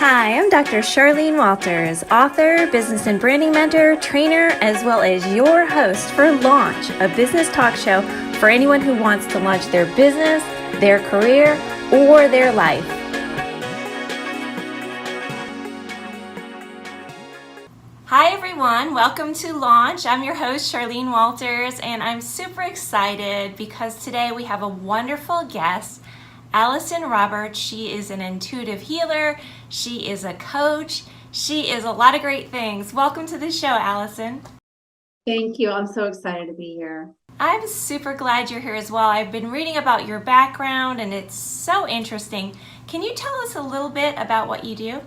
Hi, I'm Dr. Charlene Walters, author, business and branding mentor, trainer, as well as your host for Launch, a business talk show for anyone who wants to launch their business, their career, or their life. Hi everyone, welcome to Launch. I'm your host Charlene Walters, and I'm super excited because today we have a wonderful guest, Allyson Roberts. She is an intuitive healer, she is a coach, she is a lot of great things. Welcome to the show, Allyson. Thank you. I'm so excited to be here. I'm super glad you're here as well. I've been reading about your background and it's so interesting. Can you tell us a little bit about what you do?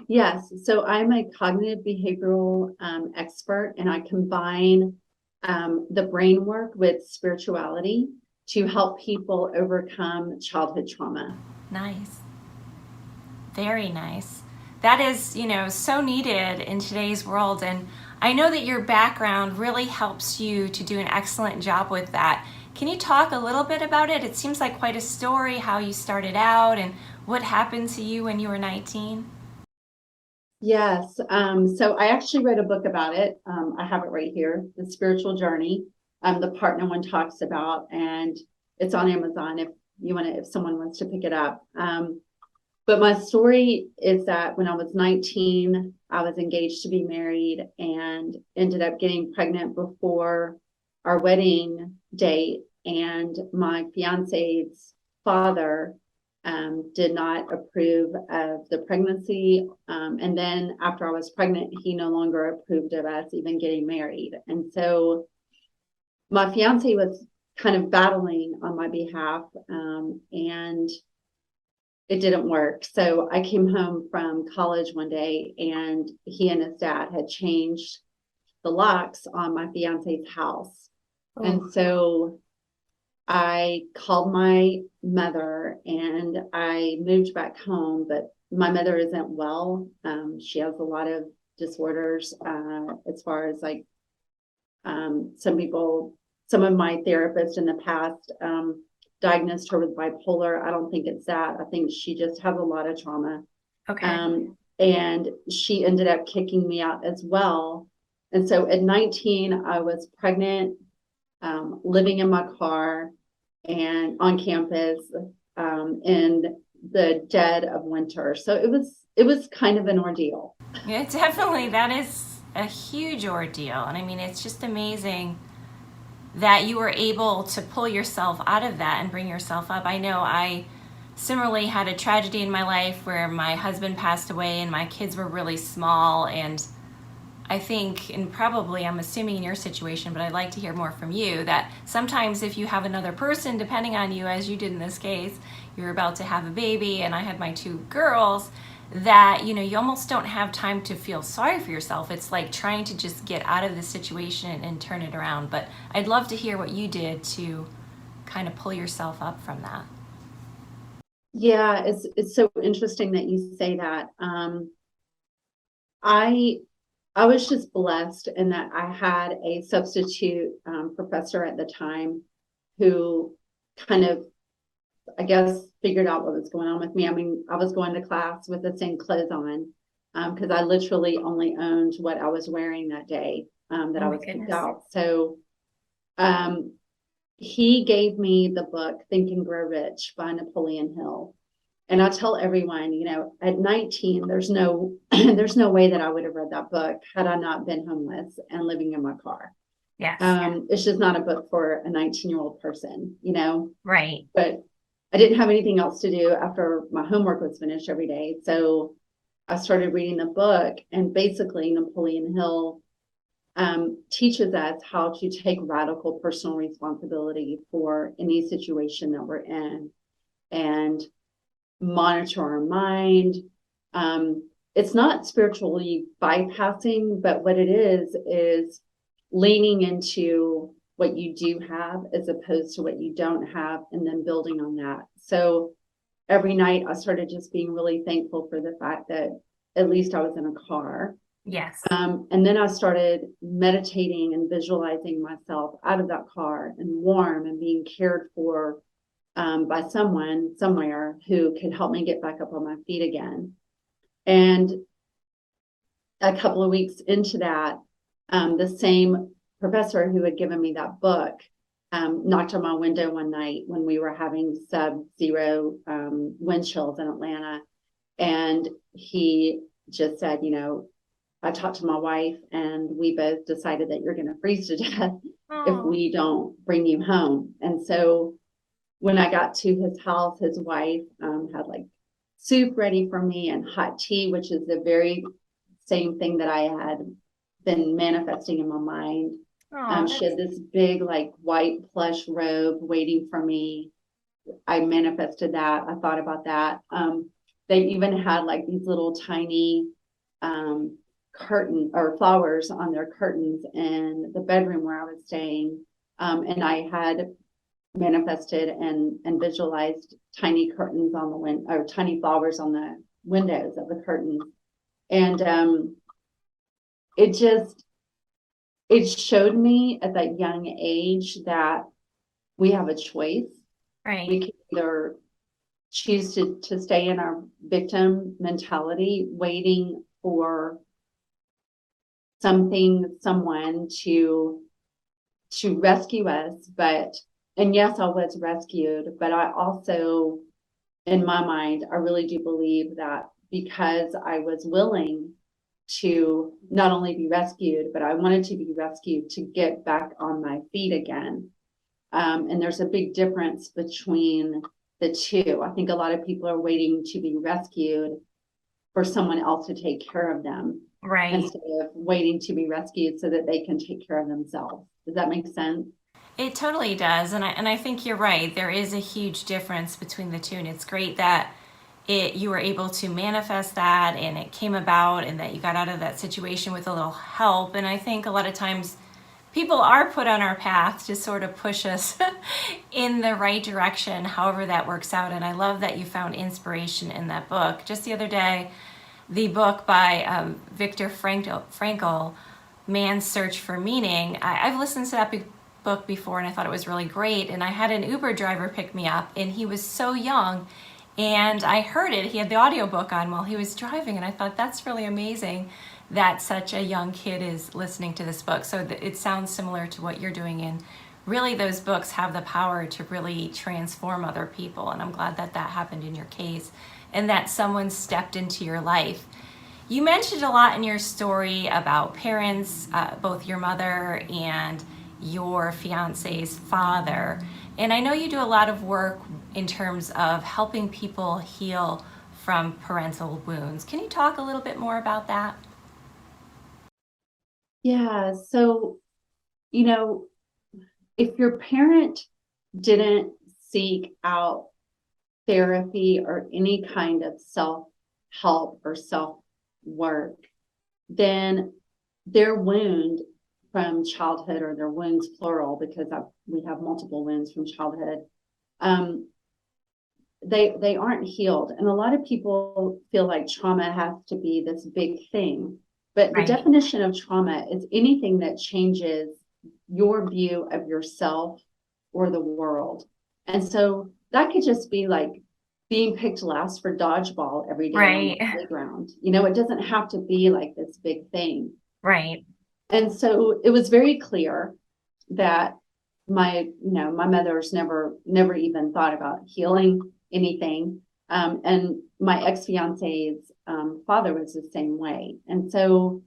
Yes, so I'm a cognitive behavioral expert, and I combine the brain work with spirituality to help people overcome childhood trauma. Nice. Very nice. That is, so needed in today's world. And I know that your background really helps you to do an excellent job with that. Can you talk a little bit about it? It seems like quite a story, how you started out and what happened to you when you were 19. Yes, so I actually wrote a book about it. I have it right here, The Spiritual Journey. The part no one talks about, and it's on Amazon if someone wants to pick it up. But my story is that when I was 19, I was engaged to be married and ended up getting pregnant before our wedding date. And my fiance's father did not approve of the pregnancy. And then after I was pregnant, he no longer approved of us even getting married. And so my fiance was kind of battling on my behalf, and it didn't work. So I came home from college one day, and he and his dad had changed the locks on my fiance's house. Oh. And so I called my mother and I moved back home, but my mother isn't well. She has a lot of disorders, as far as like some of my therapists in the past diagnosed her with bipolar. I don't think it's that. I think she just has a lot of trauma. Okay. And she ended up kicking me out as well. And so at 19, I was pregnant, living in my car and on campus in the dead of winter. So it was kind of an ordeal. Yeah, definitely. That is a huge ordeal. And I mean, it's just amazing that you were able to pull yourself out of that and bring yourself up. I know I similarly had a tragedy in my life where my husband passed away and my kids were really small. And I think, and probably I'm assuming in your situation, but I'd like to hear more from you, that sometimes if you have another person depending on you, as you did in this case, you're about to have a baby, and I had my two girls, that you almost don't have time to feel sorry for yourself. It's like trying to just get out of the situation and turn it around. But I'd love to hear what you did to kind of pull yourself up from that. Yeah, it's so interesting that you say that. I was just blessed in that I had a substitute professor at the time who kind of, I guess, figured out what was going on with me. I mean, I was going to class with the same clothes on because I literally only owned what I was wearing that day that I was kicked out. So he gave me the book Think and Grow Rich by Napoleon Hill. And I tell everyone, at 19, there's no there's no way that I would have read that book had I not been homeless and living in my car. Yes. It's just not a book for a 19-year-old person, Right. But I didn't have anything else to do after my homework was finished every day. So I started reading the book, and basically Napoleon Hill teaches us how to take radical personal responsibility for any situation that we're in and monitor our mind. It's not spiritually bypassing, but what it is leaning into what you do have as opposed to what you don't have, and then building on that. So every night I started just being really thankful for the fact that at least I was in a car. Yes. And then I started meditating and visualizing myself out of that car and warm and being cared for by someone somewhere who could help me get back up on my feet again. And a couple of weeks into that, the same professor who had given me that book knocked on my window one night when we were having sub-zero wind chills in Atlanta. And he just said, I talked to my wife and we both decided that you're going to freeze to death if Oh, we don't bring you home. And so when I got to his house, his wife had like soup ready for me and hot tea, which is the very same thing that I had been manifesting in my mind. oh, She that's had this big, like, white plush robe waiting for me. I manifested that. I thought about that. They even had like these little tiny curtain or flowers on their curtains in the bedroom where I was staying. And I had manifested and visualized tiny curtains on the or tiny flowers on the windows of the curtains. And it just it showed me at that young age that we have a choice. right. We can either choose to stay in our victim mentality, waiting for someone to rescue us. And yes, I was rescued, but I also, in my mind, I really do believe that because I was willing to not only be rescued, but I wanted to be rescued to get back on my feet again. And there's a big difference between the two. I think a lot of people are waiting to be rescued for someone else to take care of them Right. instead of waiting to be rescued so that they can take care of themselves. Does that make sense? It totally does, and I think you're right. There is a huge difference between the two, and it's great that you were able to manifest that, and it came about, and that you got out of that situation with a little help. And I think a lot of times people are put on our path to sort of push us in the right direction, however that works out. And I love that you found inspiration in that book. Just the other day, the book by Viktor Frankl, Man's Search for Meaning. I've listened to that book before and I thought it was really great. And I had an Uber driver pick me up and he was so young and I heard it. He had the audiobook on while he was driving and I thought that's really amazing that such a young kid is listening to this book. So it sounds similar to what you're doing. And really those books have the power to really transform other people. And I'm glad that that happened in your case and that someone stepped into your life. You mentioned a lot in your story about parents, both your mother and your fiance's father. And I know you do a lot of work in terms of helping people heal from parental wounds. Can you talk a little bit more about that? Yeah. So, if your parent didn't seek out therapy or any kind of self help or self work, then their wound from childhood, or their wounds plural, because we have multiple wounds from childhood, um, they aren't healed. And a lot of people feel like trauma has to be this big thing. But the Right. definition of trauma is anything that changes your view of yourself or the world. And so that could just be like being picked last for dodgeball every day on the Right. playground. It doesn't have to be like this big thing. Right. And so it was very clear that my mother's never even thought about healing anything. And my ex-fiance's father was the same way. And so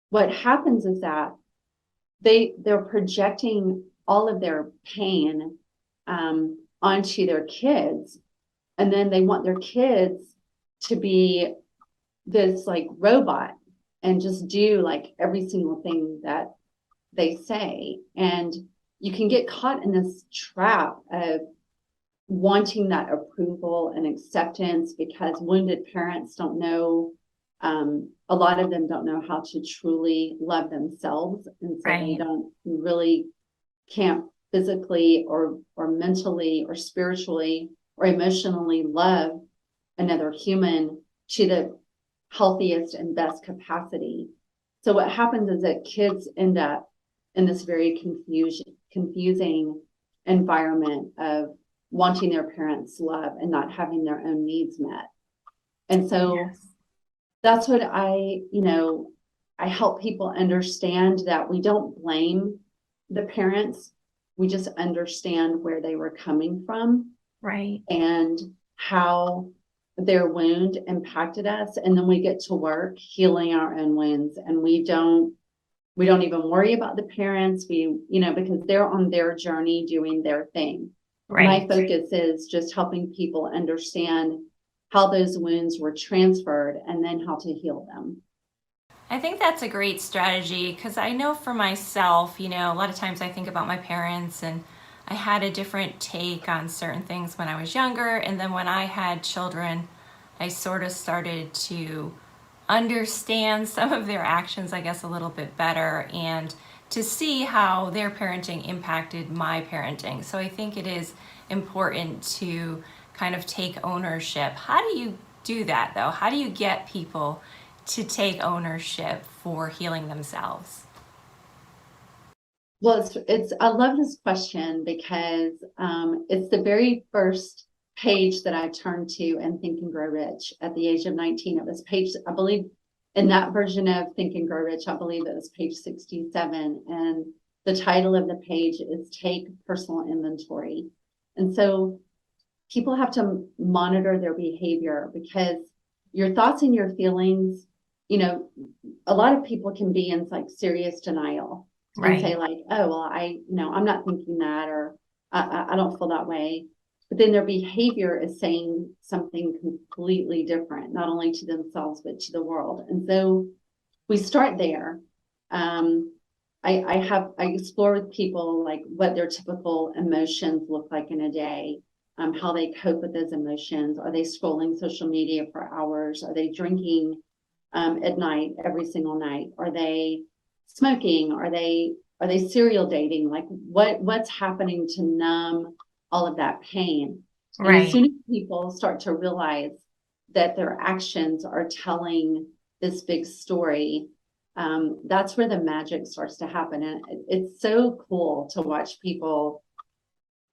what happens is that they're projecting all of their pain onto their kids, and then they want their kids to be this like robot and just do like every single thing that they say. And you can get caught in this trap of wanting that approval and acceptance because wounded parents don't know, a lot of them don't know how to truly love themselves. And so they Right. don't really, can't physically or mentally or spiritually or emotionally love another human to the healthiest and best capacity. So what happens is that kids end up in this very confusing environment of wanting their parents' love and not having their own needs met. And so Yes. that's what I help people understand, that we don't blame the parents. We just understand where they were coming from Right. and how their wound impacted us. And then we get to work healing our own wounds, and we don't even worry about the parents. Because they're on their journey doing their thing. My Right. focus is just helping people understand how those wounds were transferred and then how to heal them. I think that's a great strategy because I know for myself, a lot of times I think about my parents and I had a different take on certain things when I was younger. And then when I had children, I sort of started to understand some of their actions, I guess, a little bit better and to see how their parenting impacted my parenting. So I think it is important to kind of take ownership. How do you do that though? How do you get people to take ownership for healing themselves? Well, I love this question because it's the very first page that I turned to in Think and Grow Rich at the age of 19. It was page, I believe, in that version of Think and Grow Rich, I believe it was page 67. And the title of the page is Take Personal Inventory. And so people have to monitor their behavior, because your thoughts and your feelings, a lot of people can be in like serious denial and Right. say like, oh, well, I'm not thinking that, or I don't feel that way. But then their behavior is saying something completely different, not only to themselves, but to the world. And so we start there. Um, I explore with people like what their typical emotions look like in a day, how they cope with those emotions. Are they scrolling social media for hours? Are they drinking at night every single night? Are they smoking? Are they serial dating? Like what's happening to numb all of that pain? And as Right. soon as people start to realize that their actions are telling this big story, that's where the magic starts to happen. And it's so cool to watch people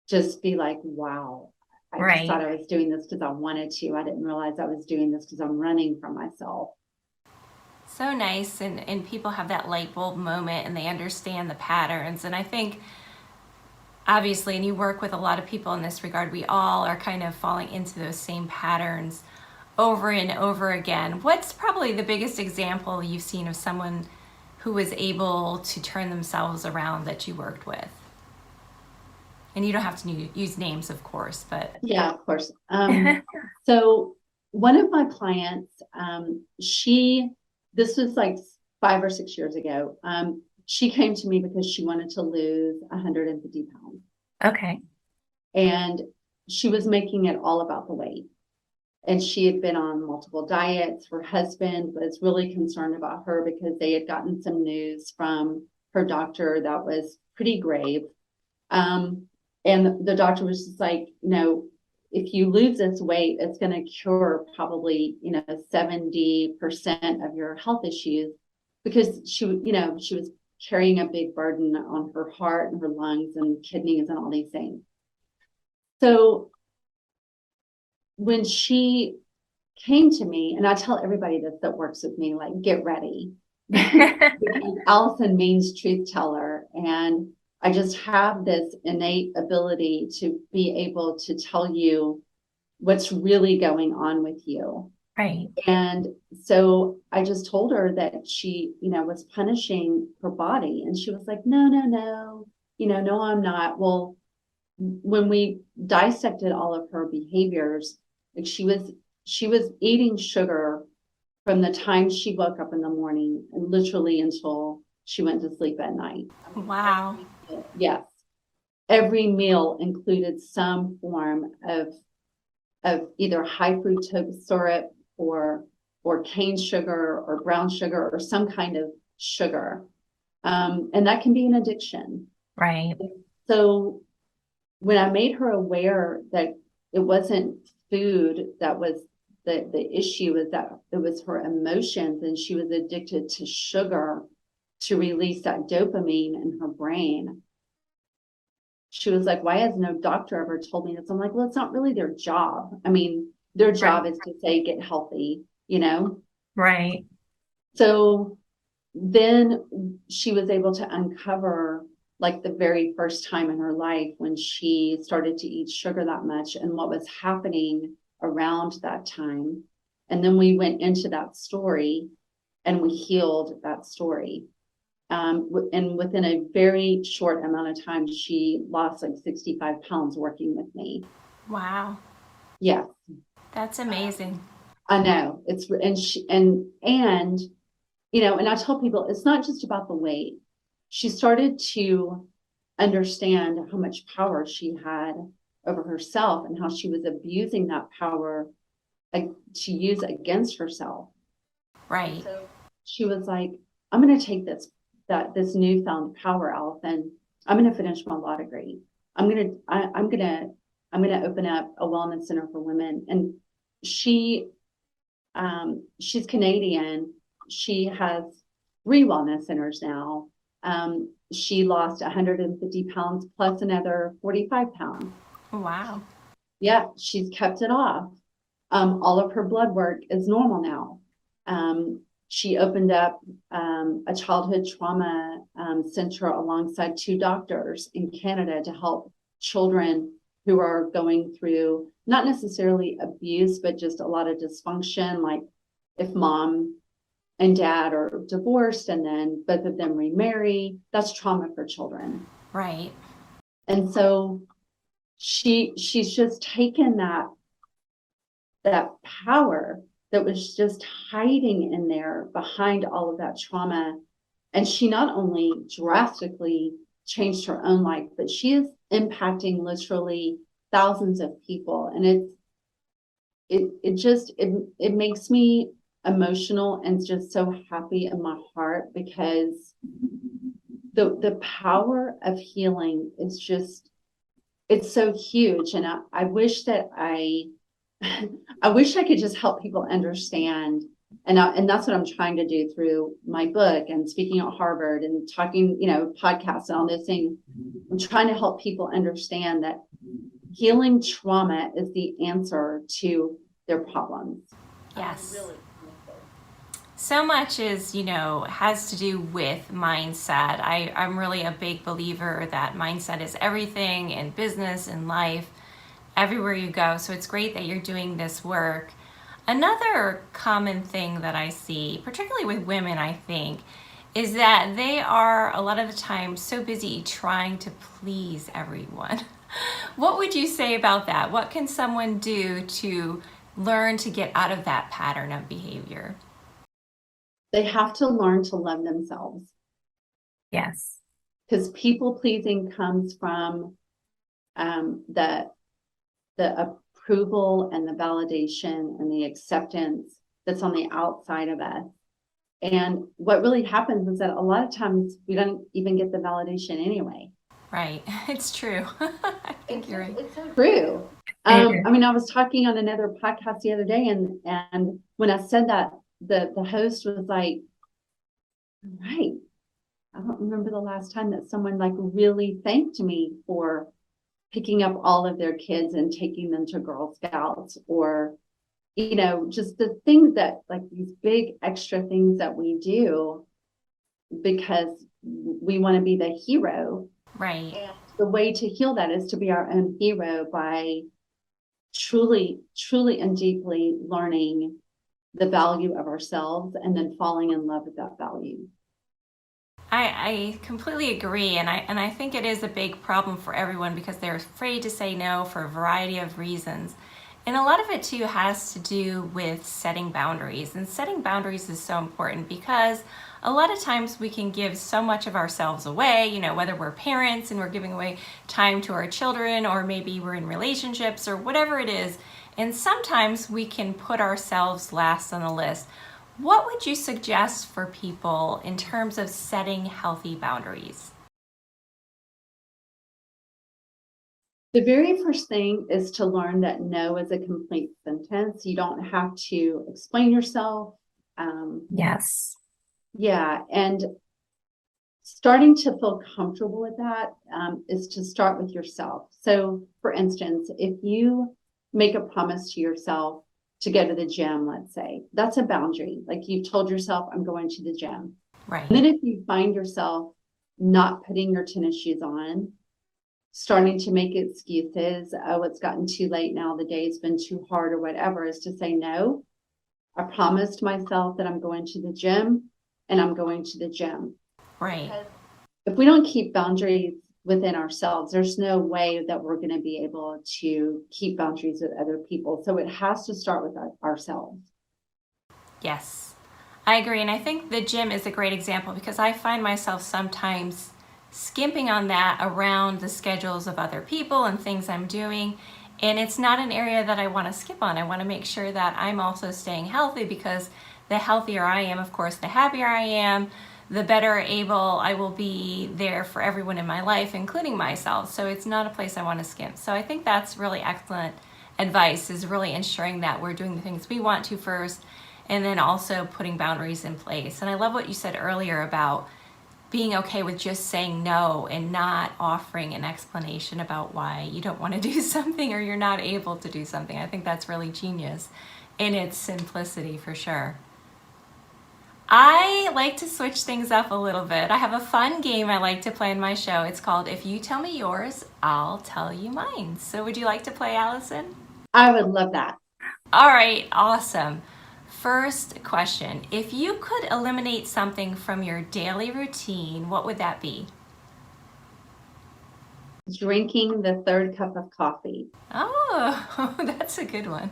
just be like, wow, I just Right. thought I was doing this because I wanted to. I didn't realize I was doing this because I'm running from myself. So nice. And people have that light bulb moment and they understand the patterns. And I think, obviously, and you work with a lot of people in this regard, we all are kind of falling into those same patterns over and over again. What's probably the biggest example you've seen of someone who was able to turn themselves around that you worked with? And you don't have to use names, of course, but. Yeah, of course. So one of my clients, this was like 5 or 6 years ago. She came to me because she wanted to lose 150 pounds, Okay. and she was making it all about the weight. And she had been on multiple diets. Her husband was really concerned about her because they had gotten some news from her doctor that was pretty grave. And the doctor was just like, if you lose this weight, it's going to cure probably, 70% of your health issues, because she was carrying a big burden on her heart and her lungs and kidneys and all these things. So when she came to me, and I tell everybody that works with me, like, get ready. Because Allyson means truth teller. And I just have this innate ability to be able to tell you what's really going on with you. Right. And so I just told her that she, was punishing her body. And she was like, no, no, no, no, I'm not. Well, when we dissected all of her behaviors, like she was eating sugar from the time she woke up in the morning and literally until she went to sleep at night. I mean, Wow. yes, every meal included some form of either high fructose syrup or cane sugar or brown sugar or some kind of sugar. And that can be an addiction. Right. So when I made her aware that it wasn't food that was the issue, is that it was her emotions, and she was addicted to sugar to release that dopamine in her brain. She was like, why has no doctor ever told me this? I'm like, well, it's not really their job. I mean, their Right. job is to say, get healthy, Right. So then she was able to uncover like the very first time in her life when she started to eat sugar that much and what was happening around that time. And then we went into that story and we healed that story. And within a very short amount of time, she lost like 65 pounds working with me. Wow. Yeah. That's amazing. I know it's, and and I tell people it's not just about the weight. She started to understand how much power she had over herself and how she was abusing that power to use against herself. Right. So she was like, I'm going to take this newfound power, Allyson. I'm going to finish my law degree. I'm going to open up a wellness center for women. And she's Canadian. She has 3 wellness centers now. She lost 150 pounds plus another 45 pounds. Wow. Yeah, she's kept it off. All of her blood work is normal now. She opened up a childhood trauma center alongside 2 doctors in Canada to help children who are going through not necessarily abuse, but just a lot of dysfunction, like if mom and dad are divorced and then both of them remarry, that's trauma for children. Right. And so she's just taken that power that was just hiding in there behind all of that trauma. And she not only drastically changed her own life, but she is impacting literally thousands of people. And it makes me emotional and just so happy in my heart because the power of healing is just, it's so huge. And I wish that I wish I could just help people understand. And that's what I'm trying to do through my book and speaking at Harvard and talking, podcasts and all those things. I'm trying to help people understand that healing trauma is the answer to their problems. Yes. So much is, has to do with mindset. I'm really a big believer that mindset is everything in business and life, everywhere you go. So it's great that you're doing this work. Another common thing that I see, particularly with women, I think, is that they are a lot of the time so busy trying to please everyone. What would you say about that? What can someone do to learn to get out of that pattern of behavior? They have to learn to love themselves. Yes. Because people pleasing comes from the approval and the validation and the acceptance that's on the outside of us. And what really happens is that a lot of times we don't even get the validation anyway. Right. It's true. I think you're right. It's so true. I was talking on another podcast the other day, and when I said that, the host was like, right, I don't remember the last time that someone like really thanked me for picking up all of their kids and taking them to Girl Scouts, or just the things that like these big extra things that we do because we want to be the hero. Right. And the way to heal that is to be our own hero by truly and deeply learning the value of ourselves and then falling in love with that value. I completely agree, and I think it is a big problem for everyone because they're afraid to say no for a variety of reasons. And a lot of it too has to do with setting boundaries. And setting boundaries is so important because a lot of times we can give so much of ourselves away, whether we're parents and we're giving away time to our children, or maybe we're in relationships or whatever it is. And sometimes we can put ourselves last on the list. What would you suggest for people in terms of setting healthy boundaries? The very first thing is to learn that no is a complete sentence. You don't have to explain yourself. Yes. Yeah. And starting to feel comfortable with that is to start with yourself. So, for instance, if you make a promise to yourself to go to the gym, let's say. That's a boundary. Like you've told yourself, I'm going to the gym. Right. And then if you find yourself not putting your tennis shoes on, starting to make excuses, oh, it's gotten too late now, the day's been too hard or whatever, is to say, no, I promised myself that I'm going to the gym and I'm going to the gym. Right. Because if we don't keep boundaries within ourselves, there's no way that we're going to be able to keep boundaries with other people. So it has to start with ourselves. Yes, I agree. And I think the gym is a great example because I find myself sometimes skimping on that around the schedules of other people and things I'm doing. And it's not an area that I want to skip on. I want to make sure that I'm also staying healthy because the healthier I am, of course, the happier I am, the better able I will be there for everyone in my life, including myself. So it's not a place I want to skip. So I think that's really excellent advice, is really ensuring that we're doing the things we want to first, and then also putting boundaries in place. And I love what you said earlier about being okay with just saying no and not offering an explanation about why you don't want to do something or you're not able to do something. I think that's really genius in its simplicity for sure. I like to switch things up a little bit. I have a fun game I like to play in my show. It's called If You Tell Me Yours, I'll Tell You Mine. So would you like to play, Allyson? I would love that. All right, awesome. First question. If you could eliminate something from your daily routine, what would that be? Drinking the third cup of coffee. Oh, that's a good one.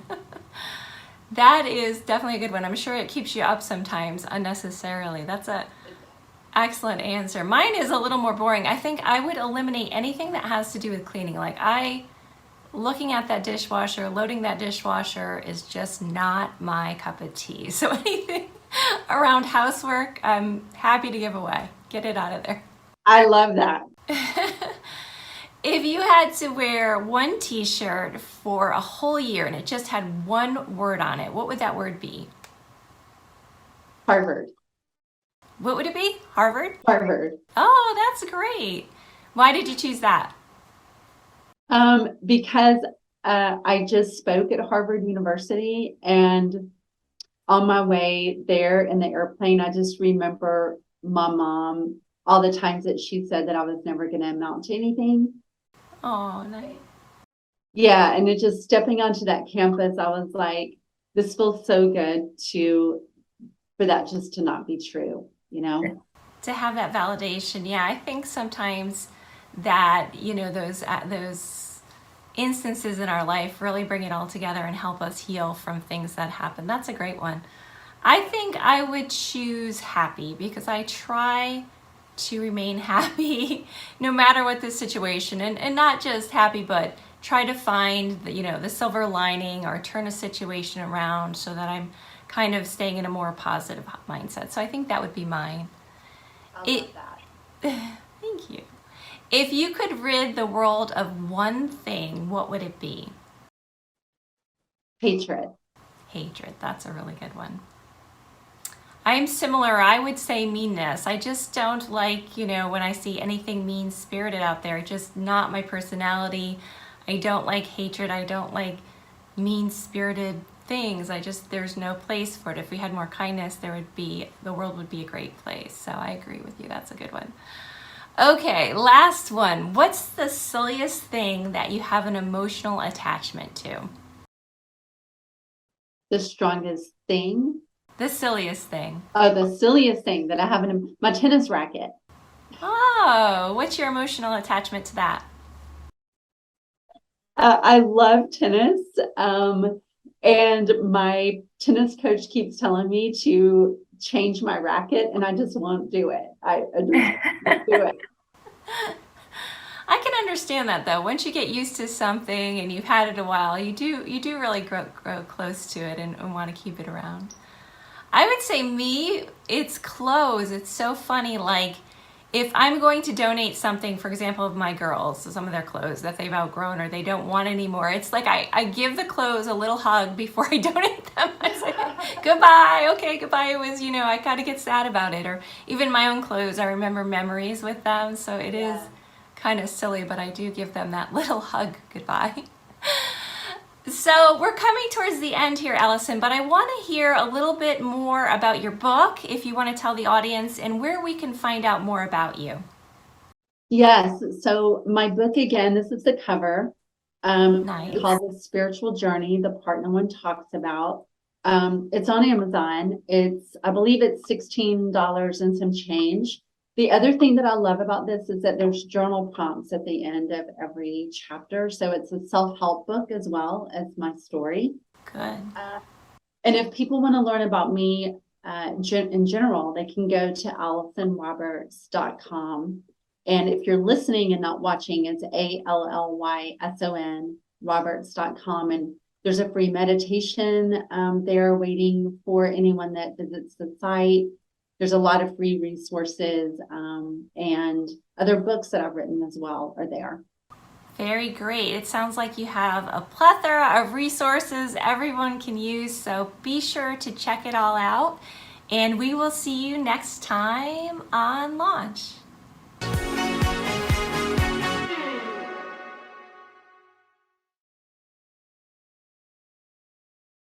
That is definitely a good one. I'm sure it keeps you up sometimes unnecessarily. That's a excellent answer. Mine is a little more boring. I think I would eliminate anything that has to do with cleaning. Like looking at that dishwasher, loading that dishwasher is just not my cup of tea. So anything around housework, I'm happy to give away. Get it out of there. I love that. If you had to wear one t-shirt for a whole year and it just had one word on it, what would that word be? Harvard. What would it be? Harvard? Harvard. Oh, that's great. Why did you choose that? Because I just spoke at Harvard University, and on my way there in the airplane, I just remember my mom, all the times that she said that I was never going to amount to anything. Oh, nice. Yeah, and it just stepping onto that campus, I was like, this feels so good for that just to not be true, you know? To have that validation. Yeah, I think sometimes that, those instances in our life really bring it all together and help us heal from things that happen. That's a great one. I think I would choose happy because I try to remain happy no matter what the situation, and not just happy, but try to find the silver lining or turn a situation around so that I'm kind of staying in a more positive mindset. So I think that would be mine. I love that. Thank you. If you could rid the world of one thing, what would it be? Hatred. Hatred. That's a really good one. I'm similar. I would say meanness. I just don't like, when I see anything mean-spirited out there. Just not my personality. I don't like hatred. I don't like mean-spirited things. There's no place for it. If we had more kindness, the world would be a great place. So I agree with you. That's a good one. Okay, last one. What's the silliest thing that you have an emotional attachment to? The strongest thing. The silliest thing. Oh, the silliest thing that I have in my tennis racket. Oh, what's your emotional attachment to that? I love tennis. And my tennis coach keeps telling me to change my racket, and I just won't do it. I just won't do it. I can understand that though. Once you get used to something and you've had it a while, you do really grow close to it and want to keep it around. I would say me, it's clothes. It's so funny. Like if I'm going to donate something, for example, of my girls, so some of their clothes that they've outgrown or they don't want anymore, it's like I give the clothes a little hug before I donate them. I say, goodbye, okay, goodbye. It was, I gotta get sad about it. Or even my own clothes, I remember memories with them. So it is kind of silly, but I do give them that little hug goodbye. So we're coming towards the end here, Allyson, but I want to hear a little bit more about your book, if you want to tell the audience, and where we can find out more about you. Yes. So my book, again, this is the cover, Nice. called The Spiritual Journey, the part no one talks about. It's on Amazon. I believe it's $16 and some change. The other thing that I love about this is that there's journal prompts at the end of every chapter. So it's a self-help book as well as my story. Good. And if people want to learn about me in general, they can go to AllysonRoberts.com. And if you're listening and not watching, it's ALLYSON Roberts.com. And there's a free meditation there waiting for anyone that visits the site. There's a lot of free resources and other books that I've written as well are there. Very great. It sounds like you have a plethora of resources everyone can use, so be sure to check it all out. And we will see you next time on Launch.